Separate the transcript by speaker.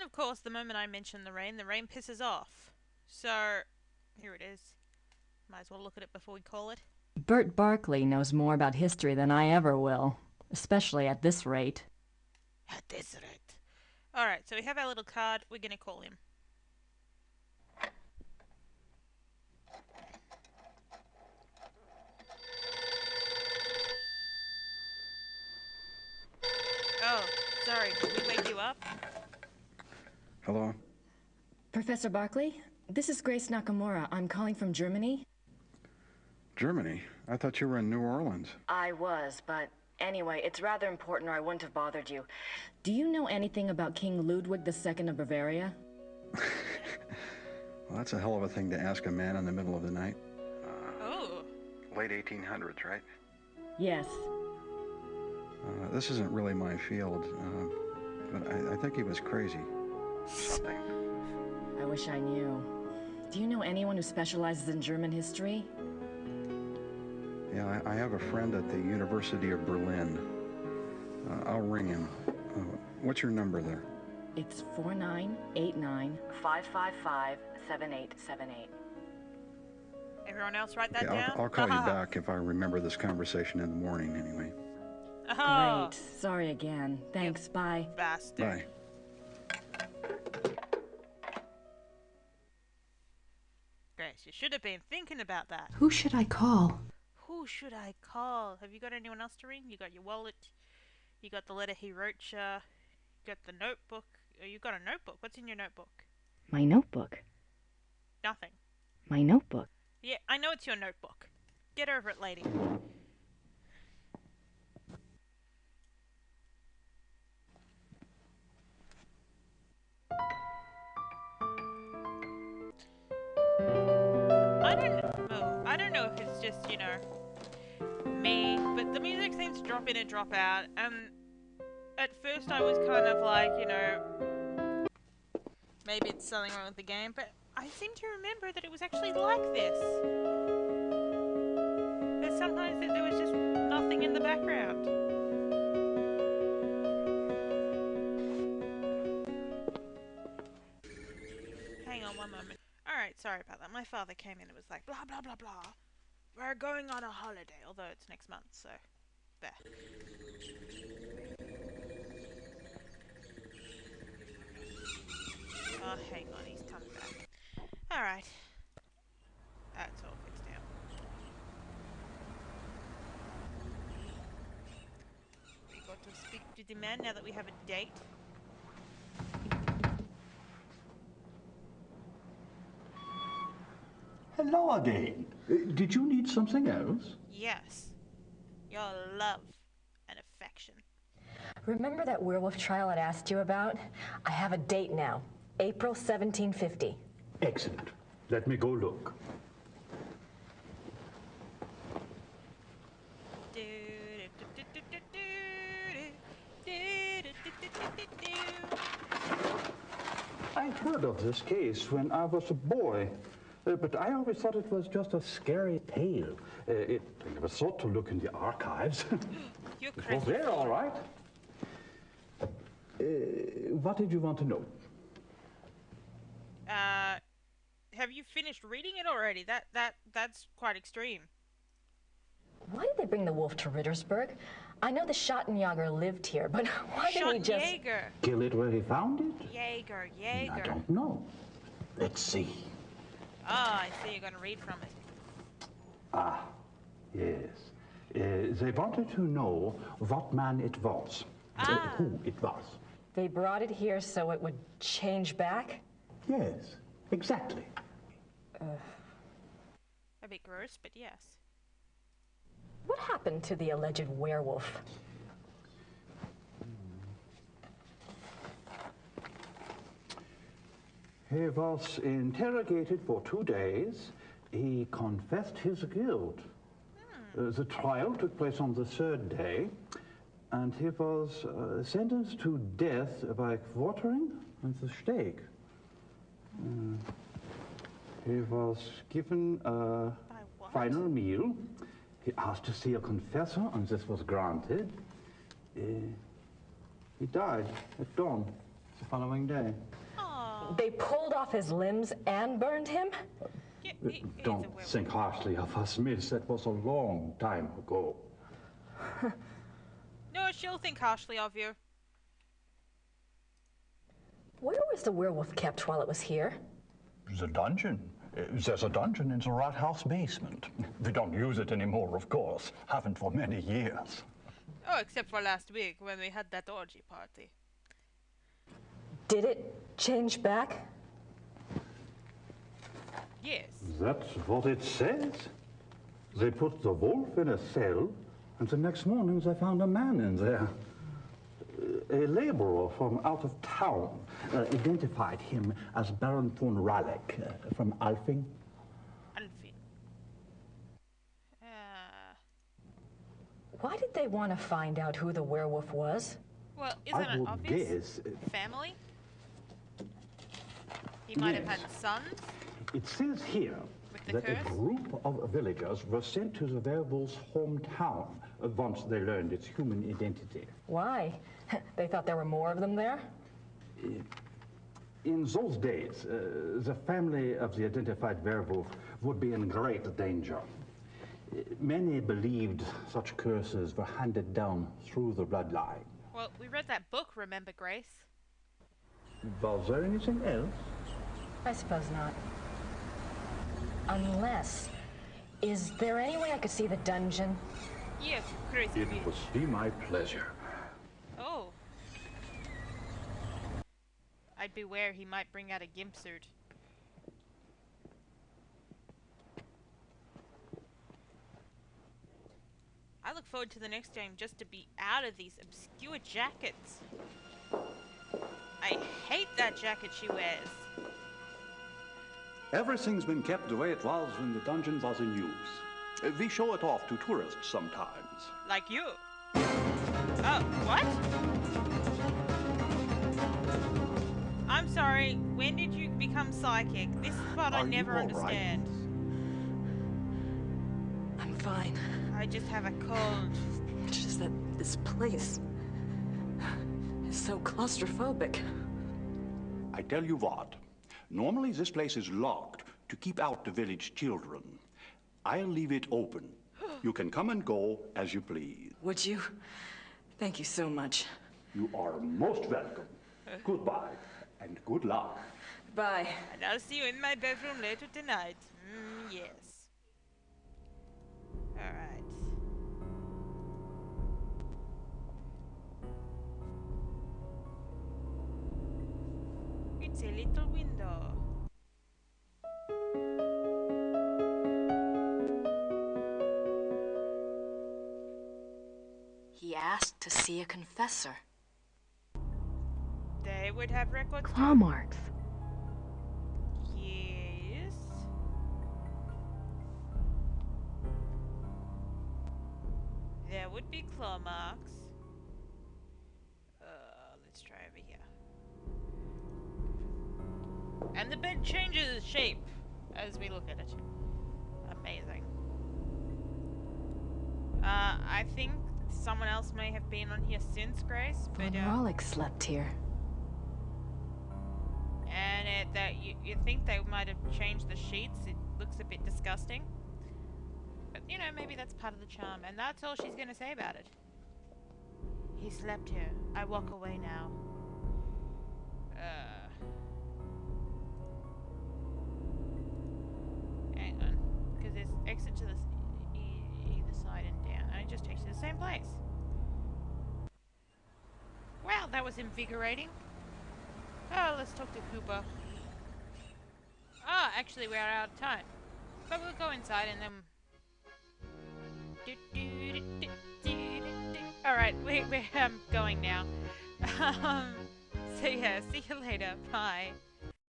Speaker 1: of course, the moment I mention the rain pisses off. So, here it is. Might as well look at it before we call it.
Speaker 2: Bert Barkley knows more about history than I ever will, especially at this rate.
Speaker 1: At this rate. Alright, so we have our little card. We're gonna call him. Oh, sorry. Did we wake you up?
Speaker 3: Hello?
Speaker 4: Professor Barkley, this is Grace Nakamura. I'm calling from Germany.
Speaker 3: Germany? I thought you were in New Orleans.
Speaker 4: I was, but anyway, it's rather important or I wouldn't have bothered you. Do you know anything about King Ludwig II of Bavaria?
Speaker 3: Well, that's a hell of a thing to ask a man in the middle of the night.
Speaker 1: Oh.
Speaker 3: Late 1800s, right?
Speaker 4: Yes.
Speaker 3: This isn't really my field, but I think he was crazy. Something.
Speaker 4: I wish I knew. Do you know anyone who specializes in German history?
Speaker 3: Yeah, I have a friend at the University of Berlin. I'll ring him. What's your number there?
Speaker 4: It's 4989-555-7878.
Speaker 1: Everyone else write that
Speaker 3: Okay,
Speaker 1: down?
Speaker 3: I'll call you back if I remember this conversation in the morning anyway.
Speaker 1: Oh.
Speaker 4: Great. Sorry again. Thanks. Bye.
Speaker 1: Bastard.
Speaker 3: Bye.
Speaker 1: Grace, you should have been thinking about that.
Speaker 2: Who should I call?
Speaker 1: Who should I call? Have you got anyone else to ring? You got your wallet. You got the letter he wrote you. You got the notebook. Oh, you got a notebook. What's in your notebook?
Speaker 2: My notebook.
Speaker 1: Nothing.
Speaker 2: My notebook.
Speaker 1: Yeah, I know it's your notebook. Get over it, lady. I don't know if it's just, me, but the music seems to drop in and drop out, and at first I was kind of like, maybe it's something wrong with the game, but I seem to remember that it was actually like this. There's sometimes that there was just nothing in the background. Hang on one moment. Alright, sorry about that. My father came in and was like, blah, blah, blah, blah. We're going on a holiday, although it's next month, so there. Oh, hang on, he's coming back. Alright. That's all fixed now. We got to speak to the man now that we have a date.
Speaker 5: Hello again. Did you need something else?
Speaker 1: Yes. Your love and affection.
Speaker 4: Remember that werewolf trial I'd asked you about? I have a date now. April 1750.
Speaker 5: Excellent. Let me go look. I heard of this case when I was a boy, but I always thought it was just a scary tale. I never thought to look in the archives.
Speaker 1: You're
Speaker 5: It was
Speaker 1: crazy.
Speaker 5: there, all right. What did you want to know?
Speaker 1: Have you finished reading it already? That's quite extreme.
Speaker 4: Why did they bring the wolf to Rittersburg? I know the Schottenjäger lived here, but why didn't he just...
Speaker 1: Jaeger.
Speaker 5: Kill it where he found it?
Speaker 1: Jaeger.
Speaker 5: I don't know. Let's see.
Speaker 1: Ah, I see you're going to read from it.
Speaker 5: Ah, yes. They wanted to know what man it was. Who it was.
Speaker 4: They brought it here so it would change back?
Speaker 5: Yes, exactly.
Speaker 1: A bit gross, but yes.
Speaker 4: What happened to the alleged werewolf?
Speaker 5: He was interrogated for 2 days. He confessed his guilt. The trial took place on the 3rd day, and he was sentenced to death by quartering with a stake. He was given a final meal. He asked to see a confessor, and this was granted. He died at dawn, the following day.
Speaker 1: Oh,
Speaker 4: They pulled off his limbs and burned him?
Speaker 1: yeah, he's a
Speaker 5: Don't
Speaker 1: werewolf.
Speaker 5: think harshly of us, miss. That was a long time ago.
Speaker 1: No, she'll think harshly of you.
Speaker 4: Where was the werewolf kept while it was here?
Speaker 5: The dungeon. There's a dungeon in the Rat House basement. We don't use it anymore, of course. Haven't for many years.
Speaker 1: Oh, except for last week when we had that orgy party.
Speaker 4: Did it change back?
Speaker 1: Yes.
Speaker 5: That's what it says. They put the wolf in a cell, and the next morning they found a man in there. A laborer from out of town identified him as Baron von Ralek from Alfing.
Speaker 1: Alfie.
Speaker 4: Why did they want to find out who the werewolf was?
Speaker 1: Well, isn't
Speaker 5: I
Speaker 1: it
Speaker 5: would
Speaker 1: obvious?
Speaker 5: guess
Speaker 1: Family? He might have
Speaker 5: Yes.
Speaker 1: had sons?
Speaker 5: it says here
Speaker 1: With the
Speaker 5: that a
Speaker 1: curse?
Speaker 5: group of villagers were sent to the werewolf's hometown once they learned its human identity.
Speaker 4: Why? They thought there were more of them there?
Speaker 5: In those days, the family of the identified werewolf would be in great danger. Many believed such curses were handed down through the bloodline.
Speaker 1: Well, we read that book, remember, Grace?
Speaker 5: Was there anything else?
Speaker 4: I suppose not. Unless... Is there any way I could see the dungeon?
Speaker 1: Yes, crazy
Speaker 5: It
Speaker 1: bitch.
Speaker 5: would be my pleasure.
Speaker 1: Oh. I'd beware, he might bring out a gimp suit. I look forward to the next game just to be out of these obscure jackets. I hate that jacket she wears.
Speaker 6: Everything's been kept the way it was when the dungeon was in use. We show it off to tourists sometimes.
Speaker 1: Like you. Oh, what? I'm sorry, when did you become psychic? This is what I
Speaker 6: Are you
Speaker 1: never
Speaker 6: all right?
Speaker 1: understand.
Speaker 7: I'm fine.
Speaker 1: I just have a cold.
Speaker 7: It's just that this place is so claustrophobic.
Speaker 6: I tell you what, normally this place is locked to keep out the village children. I'll leave it open. You can come and go as you please.
Speaker 7: Would you? Thank you so much.
Speaker 6: You are most welcome. Goodbye and good luck.
Speaker 7: Bye.
Speaker 1: And I'll see you in my bedroom later tonight. Yes. Alright. It's a little window.
Speaker 7: He asked to see a confessor.
Speaker 1: They would have records.
Speaker 2: Claw marks.
Speaker 1: Yes. There would be claw marks. Let's try over here. And the bed changes shape as we look at it. Amazing. I think someone else may have been on here since, Grace, but
Speaker 2: Von Rollick slept here.
Speaker 1: and that you think they might have changed the sheets. It looks a bit disgusting. But, you know, maybe that's part of the charm. And that's all she's going to say about it. He slept here. I walk away now. Hang on. Because there's exit to the either side and down. And it just takes you to the same place. Wow, that was invigorating. Oh, let's talk to Cooper. Ah, actually, we're out of time. But we'll go inside and then... Alright, we're going now. So yeah, see you later. Bye.